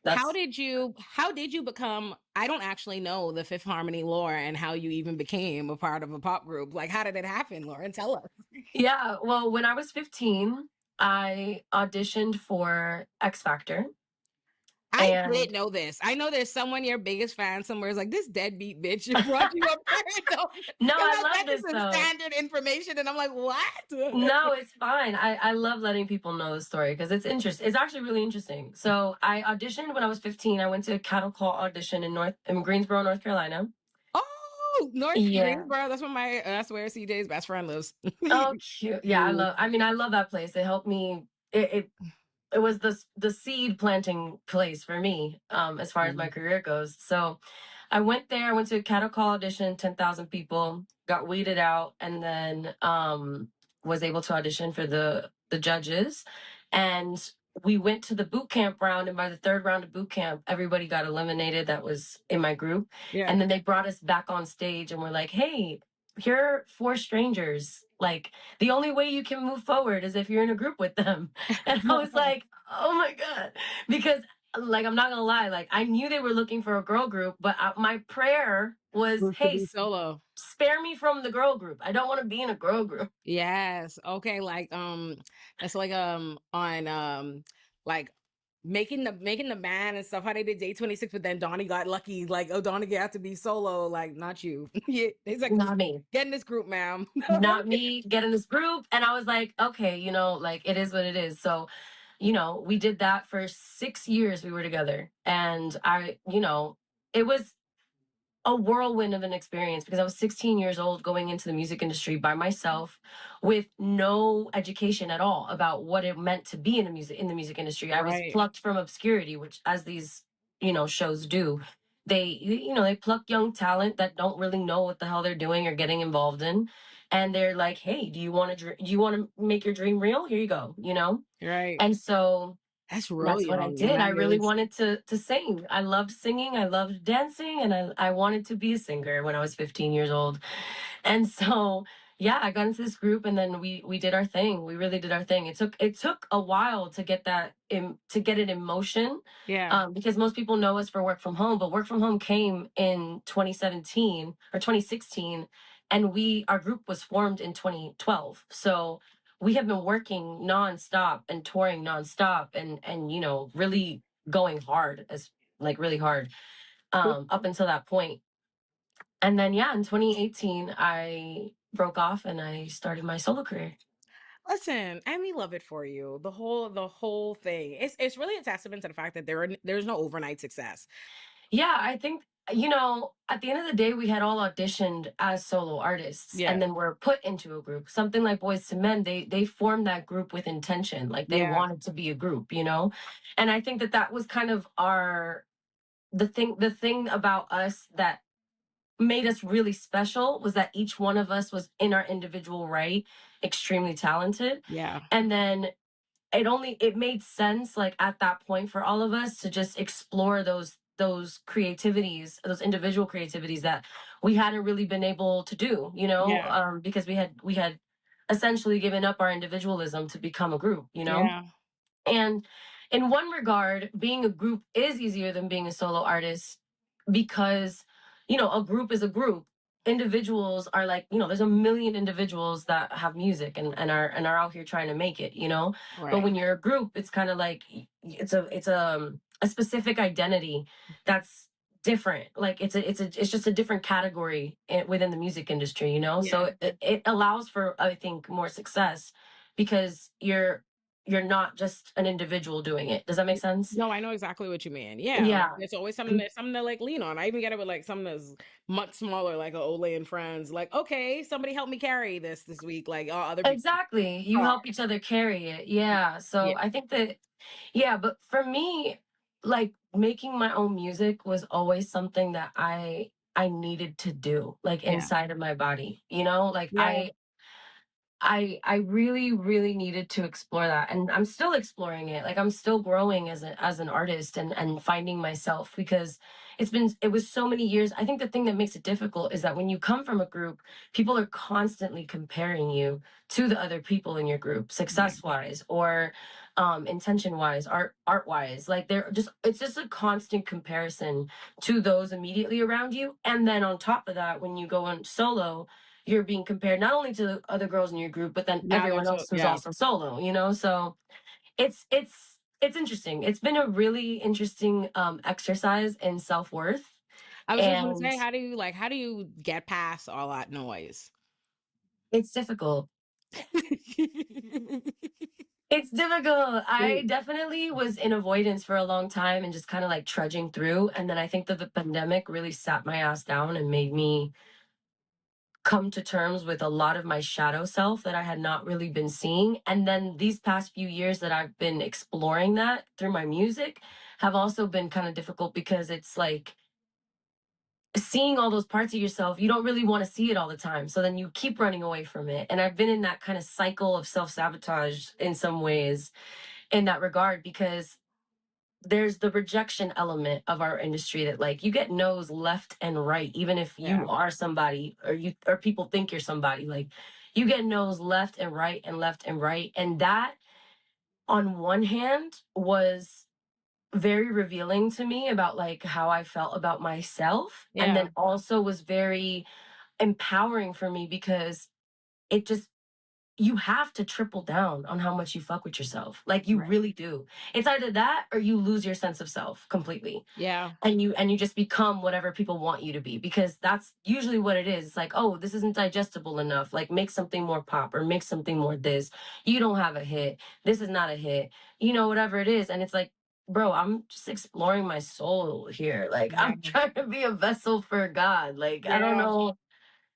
That's how did you become, I don't actually know the Fifth Harmony lore and how you even became a part of a pop group. Like, how did it happen, Lauren? Tell us. yeah. Well, when I was 15, I auditioned for X Factor, I and did know this. I know there's someone your biggest fan somewhere is like, this deadbeat bitch brought you up there. no, Because I that love is this some though. standard information. And I'm like, what? No, it's fine. I love letting people know the story because it's interesting. It's actually really interesting. So I auditioned when I was 15. I went to a cattle call audition in Greensboro, North Carolina. Oh, North Yeah. Greensboro. That's where CJ's best friend lives. Oh, cute. Yeah, I mean, I love that place. It helped me. It was the seed planting place for me, as far as my Mhm. career goes. So I went there. I went to a cattle call audition, 10,000 people, got weeded out, and then was able to audition for the judges. And we went to the boot camp round, and by the third round of boot camp, everybody got eliminated that was in my group. Yeah. And then they brought us back on stage and were like, "Hey, here are four strangers. Like, the only way you can move forward is if you're in a group with them." And I was like, "Oh my God." Because, like, I'm not gonna lie, like, I knew they were looking for a girl group, but my prayer was, Who's to "Hey, be solo. spare me from the girl group. I don't want to be in a girl group." Yes. Okay. Like that's like on like making the band and stuff. How they did day 26, but then Donnie got lucky. Like, oh, Donnie got to be solo. Like, not you. Yeah. He's like, Not me. get in this group, ma'am. Not me. Get in this group. And I was like, okay, like, it is what it is. So, we did that for 6 years. We were together. And it was a whirlwind of an experience because I was 16 years old going into the music industry by myself with no education at all about what it meant to be in the music industry. I was Right. plucked from obscurity, which, as these shows do, they pluck young talent that don't really know what the hell they're doing or getting involved in, and they're like, "Hey, do you want to make your dream real? Here you go." Right. And so That's real that's what I young in did. I that really age. wanted to sing. I loved singing. I loved dancing, and I wanted to be a singer when I was 15 years old. And so, yeah, I got into this group, and then we did our thing. We really did our thing. It took a while to get to get it in motion, Yeah. because most people know us for work from home, but work from home came in 2017 or 2016, and our group was formed in 2012. So we have been working nonstop and touring nonstop, and really going hard, as like really hard, up until that point. And then, yeah, in 2018 I broke off and I started my solo career. Listen, and we love it for you. The whole thing. It's really a testament to the fact that there's no overnight success. Yeah, I think, at the end of the day, we had all auditioned as solo artists Yeah. and then were put into a group. Something like Boys to Men, they formed that group with intention. Like, they Yeah. wanted to be a group. And I think that was kind of the thing about us that made us really special was that each one of us was, in our individual right, extremely talented. Yeah. And then it made sense, like, at that point, for all of us to just explore those creativities, those individual creativities that we hadn't really been able to do, Yeah. because we had essentially given up our individualism to become a group. Yeah. And in one regard, being a group is easier than being a solo artist because, a group is a group. Individuals are like, there's a million individuals that have music and are out here trying to make it. But Right. when you're a group, it's kind of like it's a specific identity that's different. Like, it's just a different category within the music industry. Yeah. So it allows for, I think, more success because you're not just an individual doing it. Does that make sense? No, I know exactly what you mean. Yeah, like, Yeah. there's always something to, like, lean on. I even get it with, like, something that's much smaller, like a Olay and Friends. Like, "Okay, somebody help me carry this week," like, oh, other people Exactly. You are. help each other carry it. Yeah. Yeah, So I think that, yeah, but for me, like, making my own music was always something that I needed to do, like, yeah, inside of my body. Like, yeah, I really, really needed to explore that. And I'm still exploring it. Like I'm still growing as an artist and finding myself because it was so many years. I think the thing that makes it difficult is that when you come from a group, people are constantly comparing you to the other people in your group, Yeah. success wise or intention wise, art wise. Like they're just it's just a constant comparison to those immediately around you. And then on top of that, when you go on solo, you're being compared not only to the other girls in your group, but then Now everyone there's else who's yeah. also solo, you know? So it's interesting. It's been a really interesting exercise in self-worth. I was just gonna And say, how do you get past all that noise? it's difficult. It's difficult. I definitely was in avoidance for a long time and just kind of like trudging through. And then I think that the pandemic really sat my ass down and made me come to terms with a lot of my shadow self that I had not really been seeing. And then these past few years that I've been exploring that through my music have also been kind of difficult because it's like seeing all those parts of yourself, you don't really want to see it all the time. So then you keep running away from it. And I've been in that kind of cycle of self sabotage in some ways in that regard because there's the rejection element of our industry that like you get no's left and right even if Yeah, you are somebody or people think you're somebody like you get no's left and right and left and right and that on one hand was very revealing to me about like how I felt about myself and yeah, then also was very empowering for me because it just you have to triple down on how much you fuck with yourself. Like you right. really do. It's either that or you lose your sense of self completely. Yeah, And you just become whatever people want you to be because that's usually what it is. It's like, "Oh, this isn't digestible enough. Like make something more pop or make something more this. You don't have a hit. This is not a hit." You know, whatever it is. And it's like, "Bro, I'm just exploring my soul here. Like yeah, I'm trying to be a vessel for God. Like I don't yeah. know,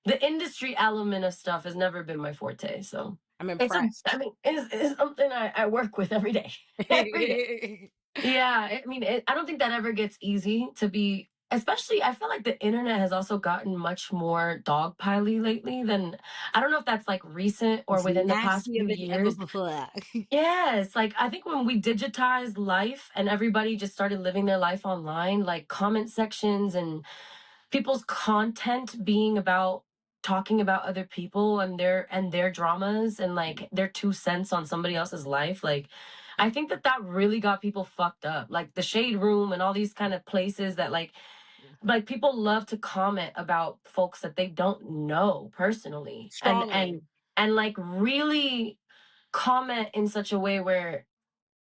the industry element of stuff has never been my forte. So I'm I impressed. mean, it's something I work with every day, every day. Yeah, I mean, I don't think that ever gets easy to be. Especially, I feel like the internet has also gotten much more dogpiley lately than I don't know if that's like recent or It's within the past nastier few than ever years. before. Yes, like I think when we digitized life and everybody just started living their life online, like comment sections and people's content being about talking about other people and their dramas and like their 2 cents on somebody else's life, like I think that that really got people fucked up, like the shade room and all these kind of places that like people love to comment about folks that they don't know personally Strongly. and like really comment in such a way where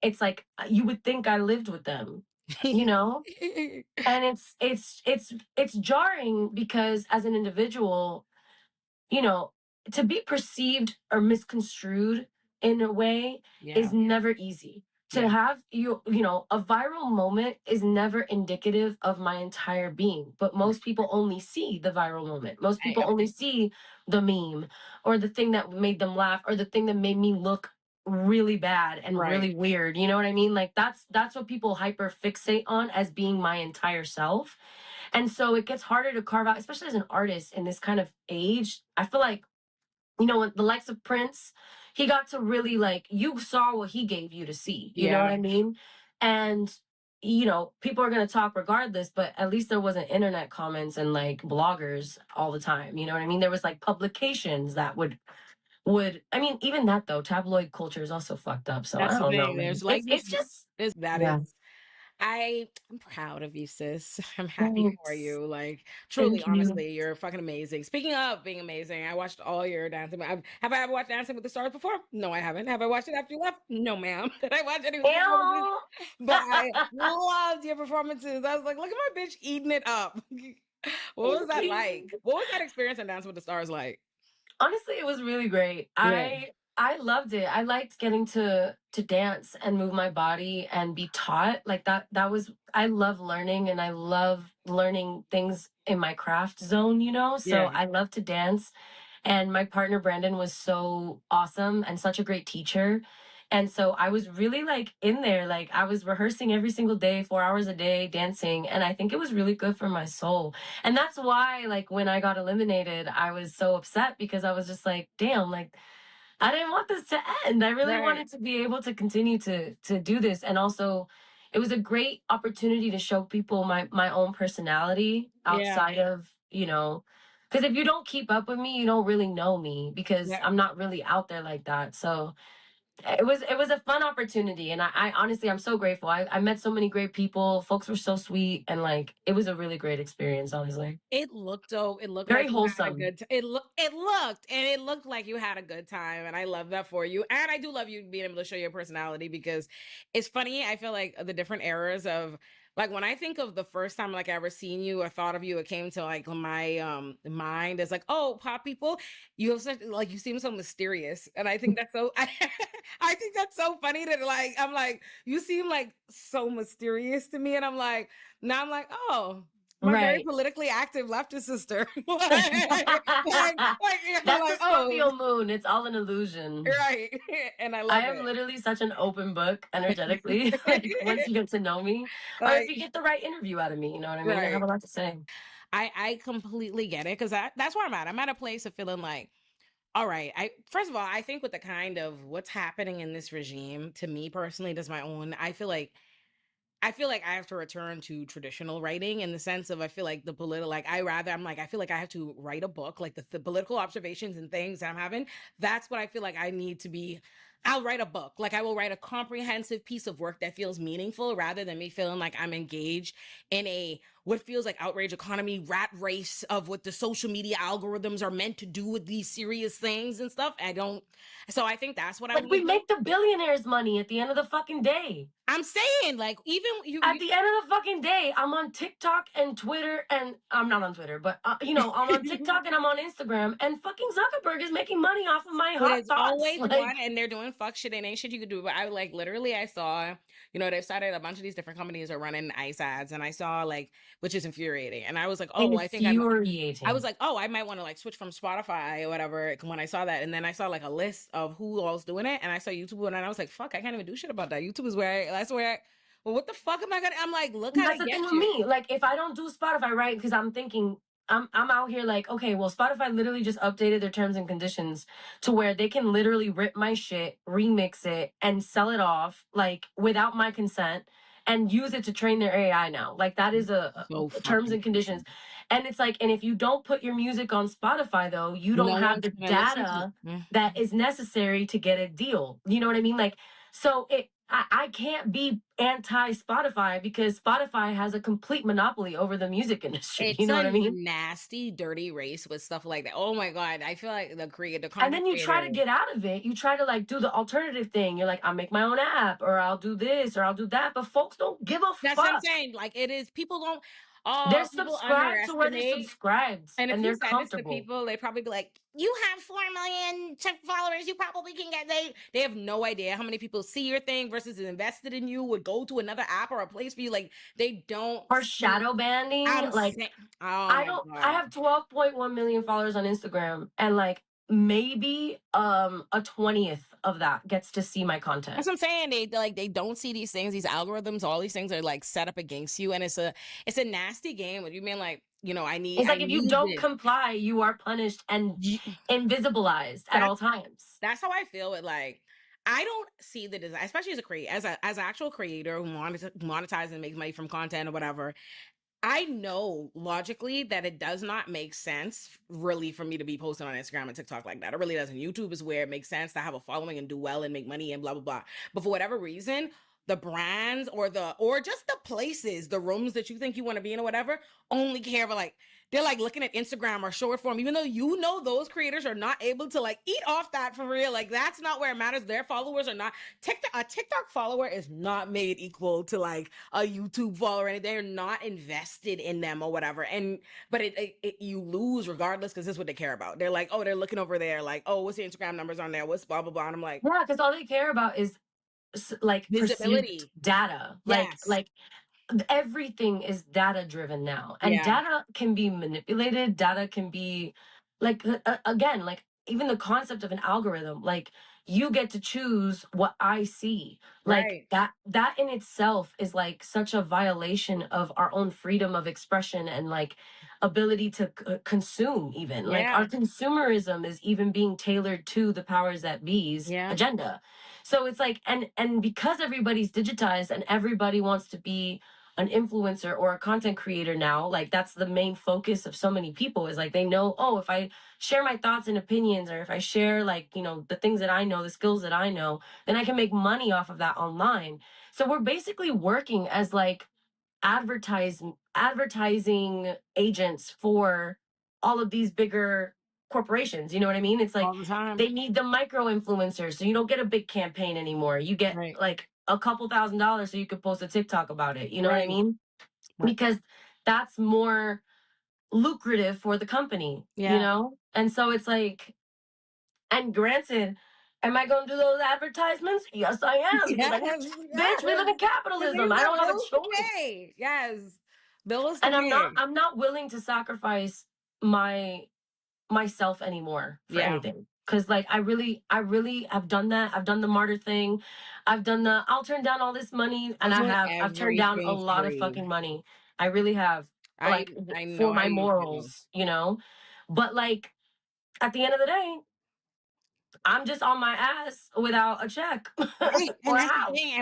it's like you would think I lived with them, you know? And it's jarring because as an individual, you know, to be perceived or misconstrued in a way is Yeah, never easy. To yeah, have you know, a viral moment is never indicative of my entire being, but right. most people only see the viral moment. Most I people only see the meme or the thing that made them laugh or the thing that made me look really bad and right. really weird. You know what I mean? Like that's what people hyper fixate on as being my entire self. And so it gets harder to carve out, especially as an artist in this kind of age. I feel like, you know, with the likes of Prince, he got to really like, you saw what he gave you to see. You know Yeah, what I mean? And, you know, people are going to talk regardless, but at least there wasn't internet comments and like bloggers all the time. You know what I mean? There was like publications that I mean, even that though, tabloid culture is also fucked up. So I that's the don't know, thing. man. There's like It's just, this that yeah. is I'm proud of you, sis. I'm happy for Thanks. you. Like, truly, Thank you. honestly, you're fucking amazing. Speaking of being amazing, I watched all your dancing. Have I ever watched Dancing with the Stars before? No, I haven't. Have I watched it after you left? No, ma'am. Did I watch any of the performances? Ew. But I loved your performances. I was like, look at my bitch eating it up. What was Thank that you. like? What was that experience in Dancing with the Stars like? Honestly, it was really great. Yeah. I loved it. I liked getting to dance and move my body and be taught. Like that was I love learning and I love learning things in my craft zone, you know? So Yeah. I love to dance and my partner Brandon was so awesome and such a great teacher. And so I was really like in there, like I was rehearsing every single day, 4 hours a day, dancing. And I think it was really good for my soul. And that's why, like, when I got eliminated, I was so upset because I was just like, damn, like, I didn't want this to end. I really Right. wanted to be able to continue to do this, and also it was a great opportunity to show people my own personality Yeah. outside of, because if you don't keep up with me, you don't really know me because Yeah. I'm not really out there like that. So it was a fun opportunity, and I honestly I'm so grateful. I met so many great people. Folks were so sweet, and like it was a really great experience, honestly. It looked dope. It looked Very like you had a wholesome. good it looked like you had a good time, and I love that for you. And I do love you being able to show your personality because it's funny. I feel like the different eras of like when I think of the first time like I ever seen you or thought of you, it came to like my mind as like, oh, pop people, you have such like you seem so mysterious, and I think that's so. I think that's so funny that like I'm like you seem like so mysterious to me, and I'm like now I'm like oh my very Right. politically active leftist sister. I'm That's a like, oh, Scorpio moon. It's all an illusion. right. And I I love am it. literally such an open book energetically. Like once you get to know me, or if Like, you get the right interview out of me, you know what I mean? I have right. a lot to say. I completely get it because that's where I'm at. I'm at a place of feeling like, all right. I first of all, I think with the kind of what's happening in this regime, to me personally, does my own. I feel like I have to return to traditional writing in the sense of I feel like the political like I'm like I feel like I have to write a book like the political observations and things that I'm having. That's what I feel like I need to be. I'll write a book. Like I will write a comprehensive piece of work that feels meaningful rather than me feeling like I'm engaged in a what feels like outrage economy rat race of what the social media algorithms are meant to do with these serious things and stuff. I don't so I think that's what I Like want to we do. make the billionaires money at the end of the fucking day. I'm saying like even At the end of the fucking day, I'm on TikTok and Twitter, and I'm not on Twitter, but I'm on TikTok and I'm on Instagram, and fucking Zuckerberg is making money off of my But hot it's thoughts. always one, Like, and they're doing fuck shit. Ain't shit you could do. But I like literally, I saw, they've started a bunch of these different companies are running ice ads, and I saw like, which is infuriating. And I was like, oh, I think I was infuriating. like, oh, I might want to like switch from Spotify or whatever when I saw that. And then I saw like a list of who all's doing it, and I saw YouTube, and I was like, fuck, I can't even do shit about that. YouTube is well, what the fuck am I gonna? I'm like, look how they That's the thing get with you. me. Like, if I don't do Spotify, right? Because I'm thinking I'm out here like, okay, well, Spotify literally just updated their terms and conditions to where they can literally rip my shit, remix it, and sell it off like without my consent and use it to train their AI now. Like that is So a terms fucking and conditions. And it's like, and if you don't put your music on Spotify though, you don't no have one's the gonna listen to data it. that is necessary to get a deal. You know what I mean? Like, so I can't be anti Spotify because Spotify has a complete monopoly over the music industry. You It's know what a I mean? nasty, dirty race with stuff like that. Oh my god, I feel like the And content then you try to creator. get out of it. You try to like do the alternative thing. You're like, I'll make my own app or I'll do this or I'll do that. But folks don't give a That's what I'm fuck. saying. Like it is, people don't. They're People subscribed to where they're underestimate. subscribed And if and you they're said this to comfortable. people, they'd probably be like, "You have 4 million followers. You probably can get." They have no idea how many people see your thing versus invested in you would go to another app or a place for you. Like they don't Or see. shadow banning. I'm Like saying, oh I my don't I god. have 12.1 million followers on Instagram and like maybe a 20th of that gets to see my content. That's what I'm saying. They don't see these things, these algorithms, all these things are like set up against you, and it's a nasty game. With you being like, It's I like if you need don't this. comply, you are punished and Ye- invisibilized at all That's times. that's how I feel with like. I don't see the design, especially as a creator, as an actual creator who monetizes and makes money from content or whatever. I know logically that it does not make sense really for me to be posting on Instagram and TikTok like that. It really doesn't. YouTube is where it makes sense to have a following and do well and make money and blah blah blah. But for whatever reason, the brands or just the places, the rooms that you think you want to be in or whatever, only care for like they're like looking at Instagram or short form, even though those creators are not able to like eat off that for real. Like that's not where it matters. Their followers are not a TikTok follower is not made equal to like a YouTube follower, and they're not invested in them or whatever. And but you lose regardless because this is what they care about. They're like, oh, they're looking over there, like, oh, what's the Instagram numbers on there? What's blah blah blah. And I'm like, Yeah, because all they care about is like perceived visibility. data. Yes. Like everything is data driven now, and Yeah. data can be manipulated. Data can be like again, like even the concept of an algorithm, like you get to choose what I see. Like Right. that in itself is like such a violation of our own freedom of expression and like ability to consume. Even like Yeah. our consumerism is even being tailored to the powers that be's Yeah. agenda. So it's like, and because everybody's digitized and everybody wants to be an influencer or a content creator now, like that's the main focus of so many people, is like they know, oh, if I share my thoughts and opinions, or if I share, like, you know, the things that I know, the skills that I know, then I can make money off of that online. So we're basically working as like advertising agents for all of these bigger corporations. You know what I mean? It's like All the time. they need the micro influencers, so you don't get a big campaign anymore. You get Right. like a couple $1,000 so you could post a TikTok about it. You know what I Right. mean? Right. Because that's more lucrative for the company, you Yeah. know? And so it's like, and granted, am I going to do those advertisements? Yes, I am, because I, Yes. bitch, we live in Yes. Because capitalism. you I got don't have a bills to choice. pay. Yes. Bills to And pay. I'm not willing to sacrifice my myself anymore for Yeah. anything. Cause like I really have done that. I've done the martyr thing. I've done the I'll turn down all this money, and I'm doing I've turned down a everything lot of free. fucking money. I really have, I like, I know for I my used to. morals, you know? But like at the end of the day, I'm just on my ass without a check Right. And or a that's the house. thing.